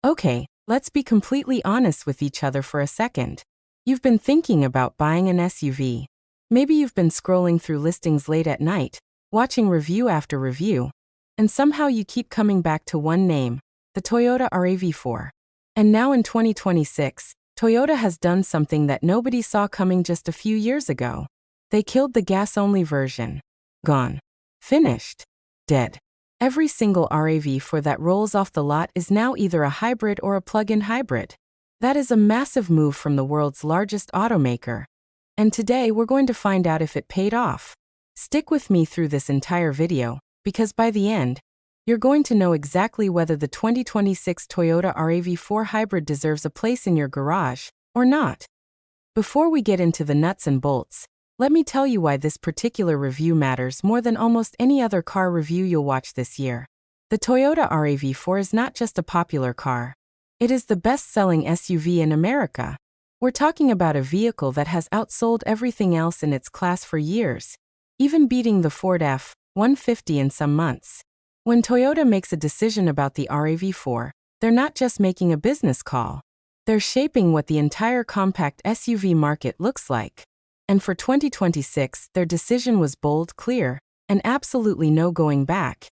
Okay, let's be completely honest with each other for a second. You've been thinking about buying an SUV. Maybe you've been scrolling through listings late at night, watching review after review, and somehow you keep coming back to one name, the Toyota RAV4. And now in 2026, Toyota has done something that nobody saw coming just a few years ago. They killed the gas-only version. Gone. Finished. Dead. Every single RAV4 that rolls off the lot is now either a hybrid or a plug-in hybrid. That is a massive move from the world's largest automaker. And today we're going to find out if it paid off. Stick with me through this entire video, because by the end, you're going to know exactly whether the 2026 Toyota RAV4 Hybrid deserves a place in your garage, or not. Before we get into the nuts and bolts, let me tell you why this particular review matters more than almost any other car review you'll watch this year. The Toyota RAV4 is not just a popular car. It is the best-selling SUV in America. We're talking about a vehicle that has outsold everything else in its class for years, even beating the Ford F-150 in some months. When Toyota makes a decision about the RAV4, they're not just making a business call. They're shaping what the entire compact SUV market looks like. And for 2026, their decision was bold, clear, and absolutely no going back.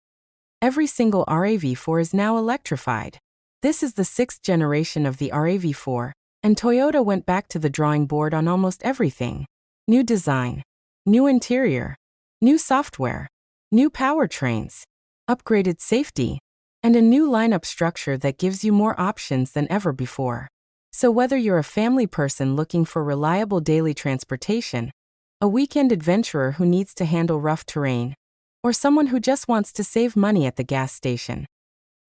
Every single RAV4 is now electrified. This is the 6th generation of the RAV4, and Toyota went back to the drawing board on almost everything. New design, new interior, new software, new powertrains, upgraded safety, and a new lineup structure that gives you more options than ever before. So whether you're a family person looking for reliable daily transportation, a weekend adventurer who needs to handle rough terrain, or someone who just wants to save money at the gas station,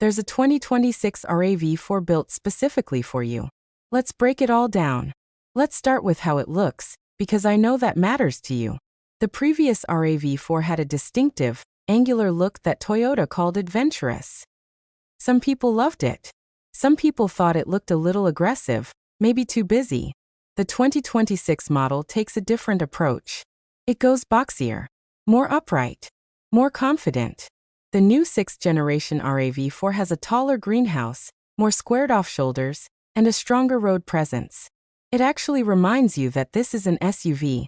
there's a 2026 RAV4 built specifically for you. Let's break it all down. Let's start with how it looks, because I know that matters to you. The previous RAV4 had a distinctive, angular look that Toyota called adventurous. Some people loved it. Some people thought it looked a little aggressive, maybe too busy. The 2026 model takes a different approach. It goes boxier, more upright, more confident. The new 6th generation RAV4 has a taller greenhouse, more squared-off shoulders, and a stronger road presence. It actually reminds you that this is an SUV,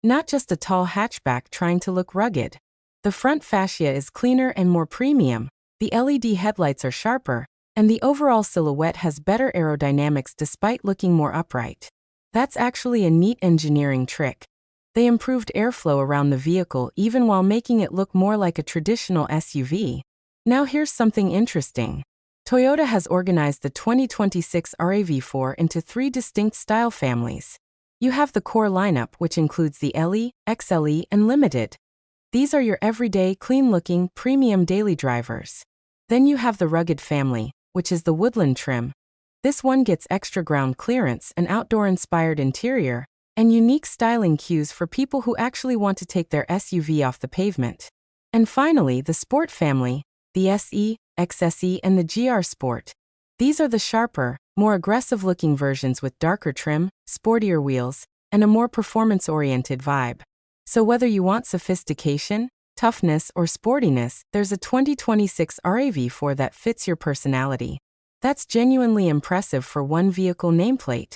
not just a tall hatchback trying to look rugged. The front fascia is cleaner and more premium, the LED headlights are sharper, and the overall silhouette has better aerodynamics despite looking more upright. That's actually a neat engineering trick. They improved airflow around the vehicle even while making it look more like a traditional SUV. Now here's something interesting. Toyota has organized the 2026 RAV4 into 3 distinct style families. You have the core lineup, which includes the LE, XLE, and Limited. These are your everyday, clean-looking, premium daily drivers. Then you have the Rugged family, which is the Woodland trim. This one gets extra ground clearance, an outdoor-inspired interior, and unique styling cues for people who actually want to take their SUV off the pavement. And finally, the Sport family, the SE, XSE, and the GR Sport. These are the sharper, more aggressive-looking versions with darker trim, sportier wheels, and a more performance-oriented vibe. So whether you want sophistication, toughness, or sportiness, there's a 2026 RAV4 that fits your personality. That's genuinely impressive for one vehicle nameplate.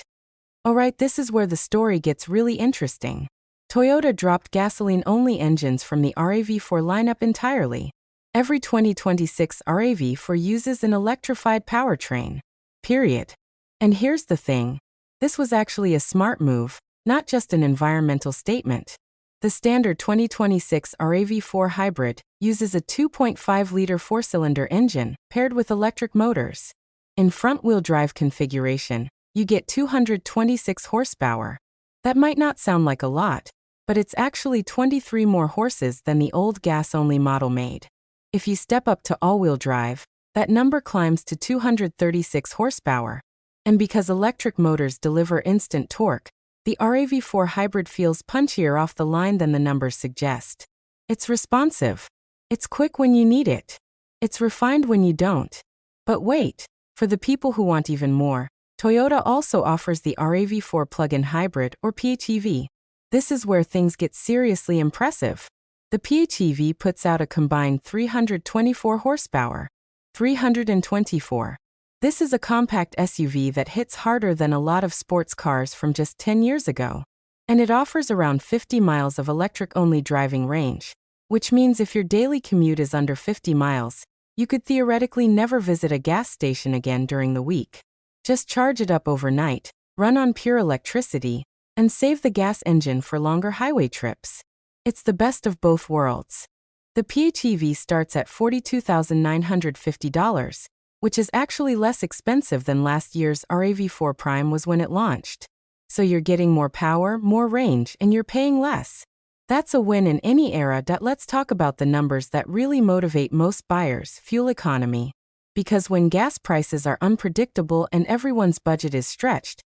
Alright, this is where the story gets really interesting. Toyota dropped gasoline-only engines from the RAV4 lineup entirely. Every 2026 RAV4 uses an electrified powertrain. Period. And here's the thing. This was actually a smart move, not just an environmental statement. The standard 2026 RAV4 Hybrid uses a 2.5-liter 4-cylinder engine paired with electric motors. In front-wheel drive configuration, you get 226 horsepower. That might not sound like a lot, but it's actually 23 more horses than the old gas-only model made. If you step up to all-wheel drive, that number climbs to 236 horsepower. And because electric motors deliver instant torque, the RAV4 Hybrid feels punchier off the line than the numbers suggest. It's responsive. It's quick when you need it. It's refined when you don't. But wait, for the people who want even more, Toyota also offers the RAV4 Plug-in Hybrid, or PHEV. This is where things get seriously impressive. The PHEV puts out a combined 324 horsepower. 324. This is a compact SUV that hits harder than a lot of sports cars from just 10 years ago. And it offers around 50 miles of electric-only driving range, which means if your daily commute is under 50 miles, you could theoretically never visit a gas station again during the week. Just charge it up overnight, run on pure electricity, and save the gas engine for longer highway trips. It's the best of both worlds. The PHEV starts at $42,950, which is actually less expensive than last year's RAV4 Prime was when it launched. So you're getting more power, more range, and you're paying less. That's a win in any era. Let's talk about the numbers that really motivate most buyers: fuel economy. Because when gas prices are unpredictable and everyone's budget is stretched,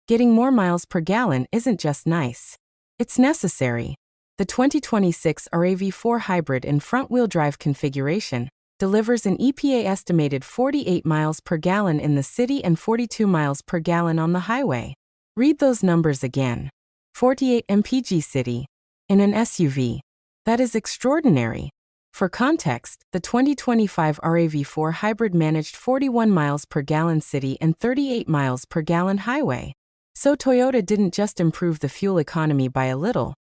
getting more miles per gallon isn't just nice. It's necessary. The 2026 RAV4 Hybrid in front-wheel drive configuration delivers an EPA-estimated 48 miles per gallon in the city and 42 miles per gallon on the highway. Read those numbers again. 48 mpg city. In an SUV. That is extraordinary. For context, the 2025 RAV4 Hybrid managed 41 miles per gallon city and 38 miles per gallon highway. So Toyota didn't just improve the fuel economy by a little.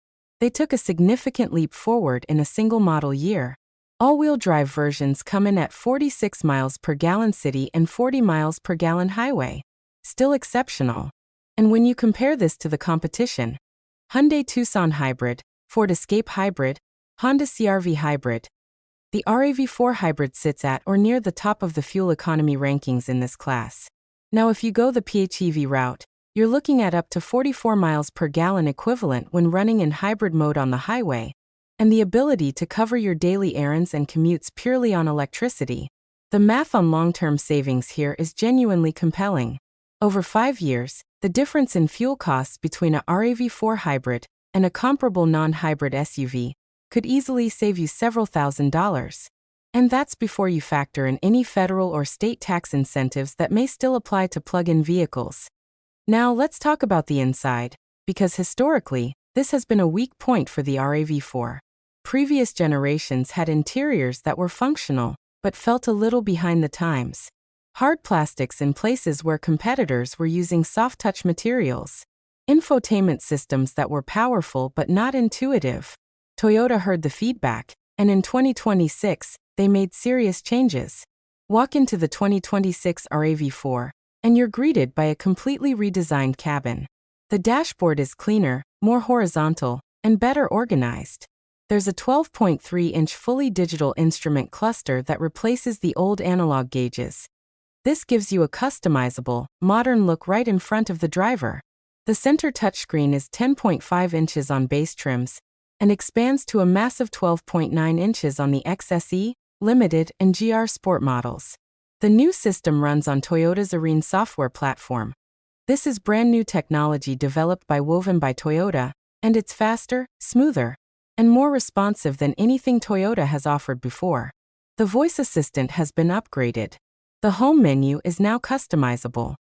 They took a significant leap forward in a single model year. All-wheel drive versions come in at 46 miles per gallon city and 40 miles per gallon highway. Still exceptional. And when you compare this to the competition, Hyundai Tucson Hybrid, Ford Escape Hybrid, Honda CR-V Hybrid, the RAV4 Hybrid sits at or near the top of the fuel economy rankings in this class. Now if you go the PHEV route, you're looking at up to 44 miles per gallon equivalent when running in hybrid mode on the highway, and the ability to cover your daily errands and commutes purely on electricity. The math on long-term savings here is genuinely compelling. Over 5 years, the difference in fuel costs between a RAV4 Hybrid and a comparable non-hybrid SUV could easily save you several $1,000s. And that's before you factor in any federal or state tax incentives that may still apply to plug-in vehicles. Now let's talk about the inside, because historically, this has been a weak point for the RAV4. Previous generations had interiors that were functional, but felt a little behind the times. Hard plastics in places where competitors were using soft-touch materials. Infotainment systems that were powerful but not intuitive. Toyota heard the feedback, and in 2026, they made serious changes. Walk into the 2026 RAV4, and you're greeted by a completely redesigned cabin. The dashboard is cleaner, more horizontal, and better organized. There's a 12.3-inch fully digital instrument cluster that replaces the old analog gauges. This gives you a customizable, modern look right in front of the driver. The center touchscreen is 10.5 inches on base trims and expands to a massive 12.9 inches on the XSE, Limited, and GR Sport models. The new system runs on Toyota's Arene software platform. This is brand new technology developed by Woven by Toyota, and it's faster, smoother, and more responsive than anything Toyota has offered before. The voice assistant has been upgraded. The home menu is now customizable.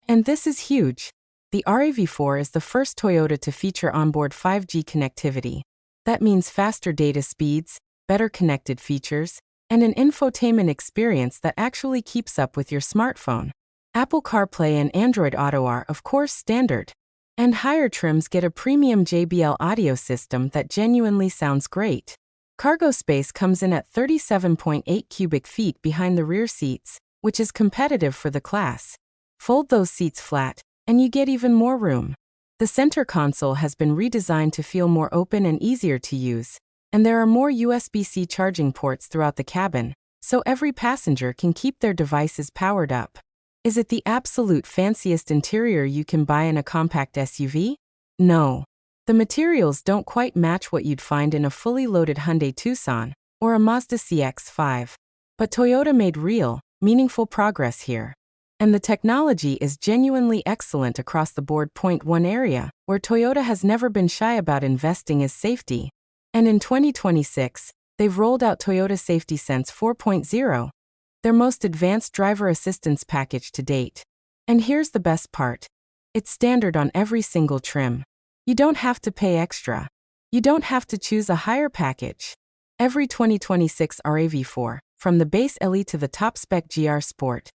And this is huge. The RAV4 is the first Toyota to feature onboard 5G connectivity. That means faster data speeds, better connected features, and an infotainment experience that actually keeps up with your smartphone. Apple CarPlay and Android Auto are, of course, standard. And higher trims get a premium JBL audio system that genuinely sounds great. Cargo space comes in at 37.8 cubic feet behind the rear seats, which is competitive for the class. Fold those seats flat, and you get even more room. The center console has been redesigned to feel more open and easier to use, and there are more USB-C charging ports throughout the cabin, so every passenger can keep their devices powered up. Is it the absolute fanciest interior you can buy in a compact SUV? No. The materials don't quite match what you'd find in a fully loaded Hyundai Tucson or a Mazda CX-5. But Toyota made real, meaningful progress here. And the technology is genuinely excellent across the board. One area where Toyota has never been shy about investing is safety. And in 2026, they've rolled out Toyota Safety Sense 4.0, their most advanced driver assistance package to date. And here's the best part. It's standard on every single trim. You don't have to pay extra. You don't have to choose a higher package. Every 2026 RAV4, from the base LE to the top-spec GR Sport,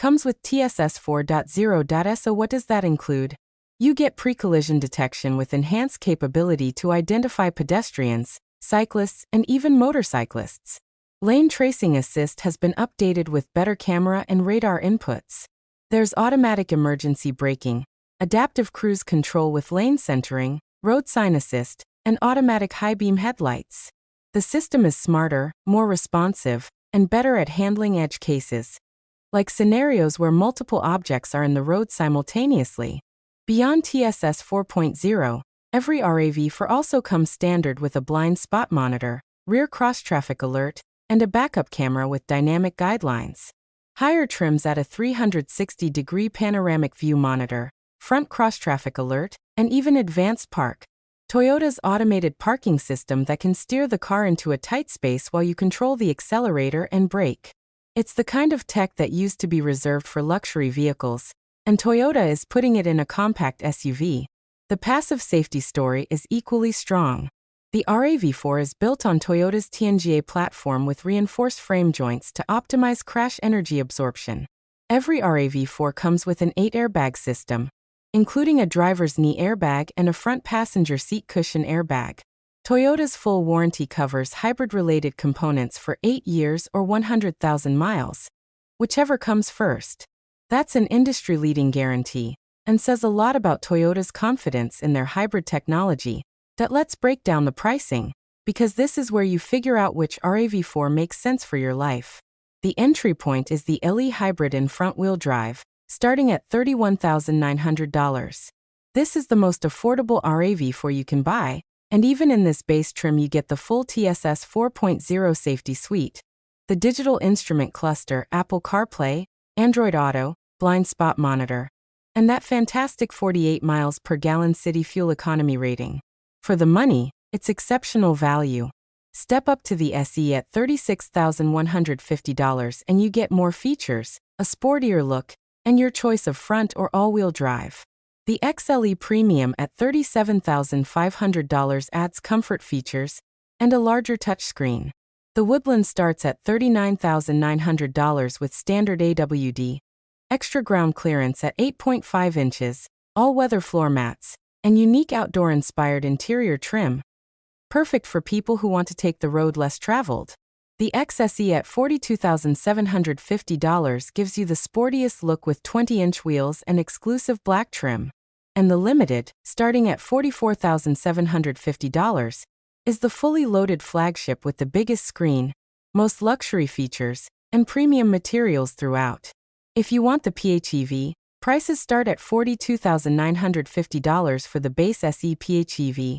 Comes with TSS 4.0. So what does that include? You get pre-collision detection with enhanced capability to identify pedestrians, cyclists, and even motorcyclists. Lane tracing assist has been updated with better camera and radar inputs. There's automatic emergency braking, adaptive cruise control with lane centering, road sign assist, and automatic high-beam headlights. The system is smarter, more responsive, and better at handling edge cases, like scenarios where multiple objects are in the road simultaneously. Beyond TSS 4.0, every RAV4 also comes standard with a blind spot monitor, rear cross-traffic alert, and a backup camera with dynamic guidelines. Higher trims add a 360-degree panoramic view monitor, front cross-traffic alert, and even advanced park. Toyota's automated parking system that can steer the car into a tight space while you control the accelerator and brake. It's the kind of tech that used to be reserved for luxury vehicles, and Toyota is putting it in a compact SUV. The passive safety story is equally strong. The RAV4 is built on Toyota's TNGA platform with reinforced frame joints to optimize crash energy absorption. Every RAV4 comes with an 8-airbag system, including a driver's knee airbag and a front passenger seat cushion airbag. Toyota's full warranty covers hybrid-related components for 8 years or 100,000 miles, whichever comes first. That's an industry-leading guarantee, and says a lot about Toyota's confidence in their hybrid technology. Let's break down the pricing, because this is where you figure out which RAV4 makes sense for your life. The entry point is the LE Hybrid in front-wheel drive, starting at $31,900. This is the most affordable RAV4 you can buy, and even in this base trim you get the full TSS 4.0 safety suite, the digital instrument cluster, Apple CarPlay, Android Auto, blind spot monitor, and that fantastic 48 miles per gallon city fuel economy rating. For the money, it's exceptional value. Step up to the SE at $36,150 and you get more features, a sportier look, and your choice of front or all-wheel drive. The XLE Premium at $37,500 adds comfort features and a larger touchscreen. The Woodland starts at $39,900 with standard AWD, extra ground clearance at 8.5 inches, all-weather floor mats, and unique outdoor-inspired interior trim. Perfect for people who want to take the road less traveled. The XSE at $42,750 gives you the sportiest look with 20-inch wheels and exclusive black trim. And the Limited, starting at $44,750, is the fully loaded flagship with the biggest screen, most luxury features, and premium materials throughout. If you want the PHEV, prices start at $42,950 for the base SE PHEV,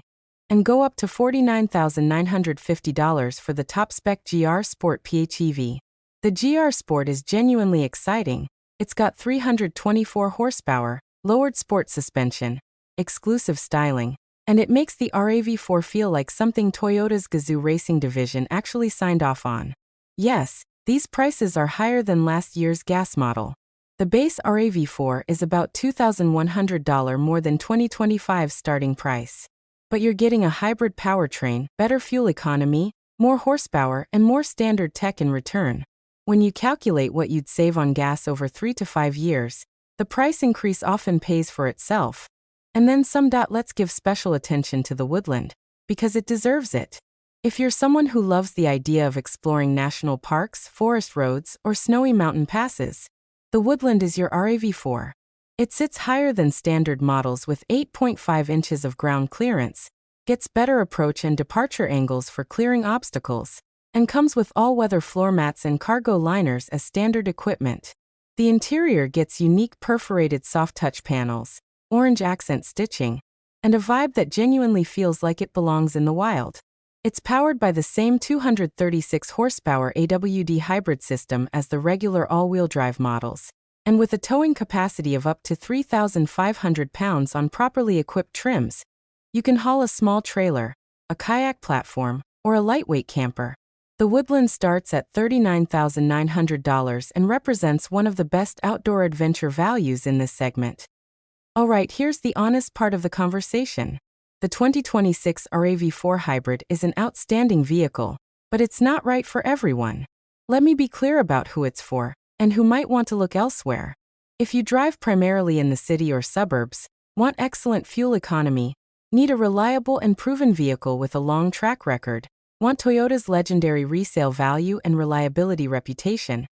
and go up to $49,950 for the top-spec GR Sport PHEV. The GR Sport is genuinely exciting. It's got 324 horsepower, lowered sport suspension, exclusive styling, and it makes the RAV4 feel like something Toyota's Gazoo Racing division actually signed off on. Yes, these prices are higher than last year's gas model. The base RAV4 is about $2,100 more than 2025's starting price. But you're getting a hybrid powertrain, better fuel economy, more horsepower, and more standard tech in return. When you calculate what you'd save on gas over 3 to 5 years, the price increase often pays for itself. And then some. Let's give special attention to the Woodland, because it deserves it. If you're someone who loves the idea of exploring national parks, forest roads, or snowy mountain passes, the Woodland is your RAV4. It sits higher than standard models with 8.5 inches of ground clearance, gets better approach and departure angles for clearing obstacles, and comes with all-weather floor mats and cargo liners as standard equipment. The interior gets unique perforated soft-touch panels, orange accent stitching, and a vibe that genuinely feels like it belongs in the wild. It's powered by the same 236 horsepower AWD hybrid system as the regular all-wheel drive models, and with a towing capacity of up to 3,500 pounds on properly equipped trims, you can haul a small trailer, a kayak platform, or a lightweight camper. The Woodland starts at $39,900 and represents one of the best outdoor adventure values in this segment. Alright, here's the honest part of the conversation. The 2026 RAV4 Hybrid is an outstanding vehicle, but it's not right for everyone. Let me be clear about who it's for. and who might want to look elsewhere. If you drive primarily in the city or suburbs, want excellent fuel economy, need a reliable and proven vehicle with a long track record, want Toyota's legendary resale value and reliability reputation,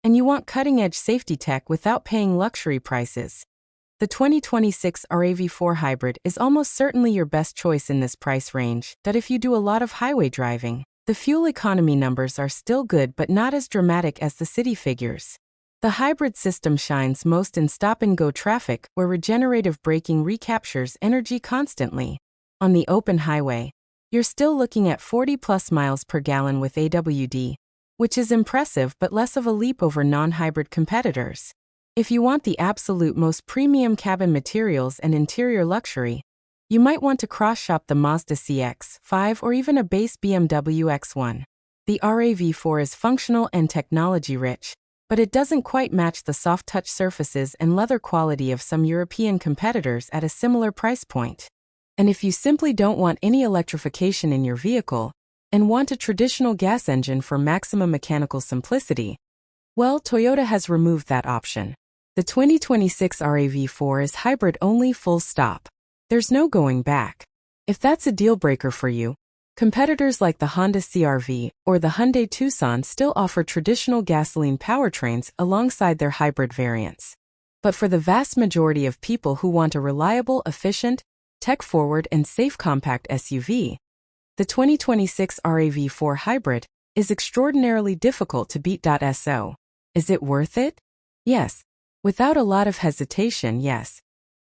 and you want cutting-edge safety tech without paying luxury prices, the 2026 RAV4 Hybrid is almost certainly your best choice in this price range. But if you do a lot of highway driving, the fuel economy numbers are still good but not as dramatic as the city figures. The hybrid system shines most in stop-and-go traffic where regenerative braking recaptures energy constantly. On the open highway, you're still looking at 40+ miles per gallon with AWD, which is impressive but less of a leap over non-hybrid competitors. If you want the absolute most premium cabin materials and interior luxury, you might want to cross-shop the Mazda CX-5 or even a base BMW X1. The RAV4 is functional and technology-rich, but it doesn't quite match the soft-touch surfaces and leather quality of some European competitors at a similar price point. And if you simply don't want any electrification in your vehicle and want a traditional gas engine for maximum mechanical simplicity, well, Toyota has removed that option. The 2026 RAV4 is hybrid only, full stop. There's no going back. If that's a deal breaker for you, competitors like the Honda CR-V or the Hyundai Tucson still offer traditional gasoline powertrains alongside their hybrid variants. But for the vast majority of people who want a reliable, efficient, tech-forward and safe compact SUV, the 2026 RAV4 Hybrid is extraordinarily difficult to beat. So, is it worth it? Yes. Without a lot of hesitation, yes.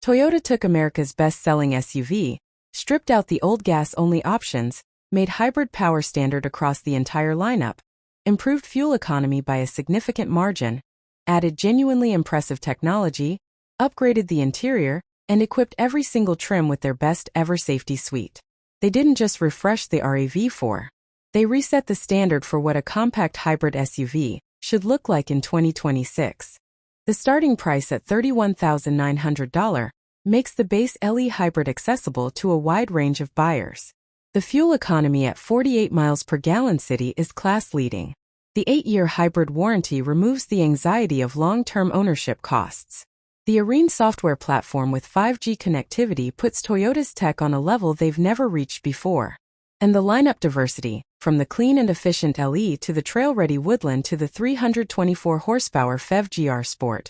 Toyota took America's best-selling SUV, stripped out the old gas-only options, made hybrid power standard across the entire lineup, improved fuel economy by a significant margin, added genuinely impressive technology, upgraded the interior, and equipped every single trim with their best-ever safety suite. They didn't just refresh the RAV4. They reset the standard for what a compact hybrid SUV should look like in 2026. The starting price at $31,900 makes the base LE Hybrid accessible to a wide range of buyers. The fuel economy at 48 miles per gallon city is class-leading. The 8-year hybrid warranty removes the anxiety of long-term ownership costs. The Arene software platform with 5G connectivity puts Toyota's tech on a level they've never reached before. And the lineup diversity, from the clean and efficient LE to the trail-ready Woodland to the 324 horsepower PHEV GR Sport,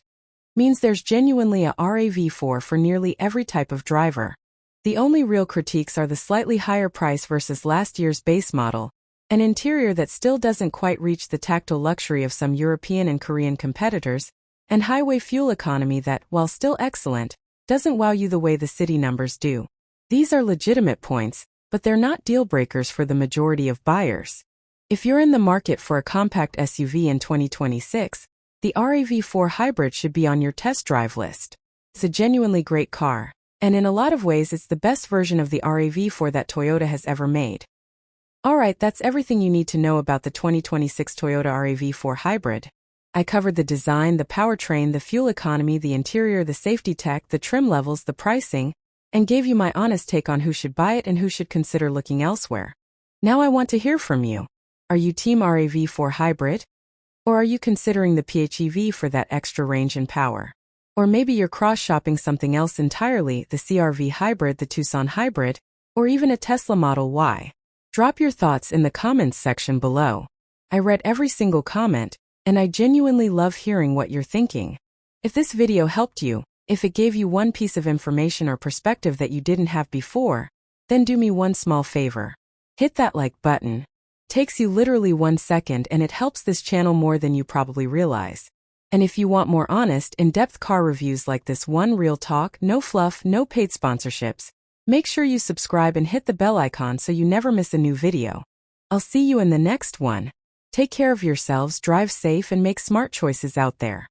means there's genuinely a RAV4 for nearly every type of driver. The only real critiques are the slightly higher price versus last year's base model, an interior that still doesn't quite reach the tactile luxury of some European and Korean competitors, and highway fuel economy that, while still excellent, doesn't wow you the way the city numbers do. These are legitimate points, but they're not deal breakers for the majority of buyers. If you're in the market for a compact SUV in 2026, the RAV4 Hybrid should be on your test drive list. It's a genuinely great car, and in a lot of ways it's the best version of the RAV4 that Toyota has ever made. Alright, that's everything you need to know about the 2026 Toyota RAV4 Hybrid. I covered the design, the powertrain, the fuel economy, the interior, the safety tech, the trim levels, the pricing, and gave you my honest take on who should buy it and who should consider looking elsewhere. Now I want to hear from you. Are you Team RAV4 Hybrid? Or are you considering the PHEV for that extra range and power? Or maybe you're cross-shopping something else entirely, the CR-V Hybrid, the Tucson Hybrid, or even a Tesla Model Y. Drop your thoughts in the comments section below. I read every single comment, and I genuinely love hearing what you're thinking. If this video helped you, if it gave you one piece of information or perspective that you didn't have before, then do me one small favor. Hit that like button. Takes you literally 1 second and it helps this channel more than you probably realize. And if you want more honest, in-depth car reviews like this one, real talk, no fluff, no paid sponsorships, make sure you subscribe and hit the bell icon so you never miss a new video. I'll see you in the next one. Take care of yourselves, drive safe, and make smart choices out there.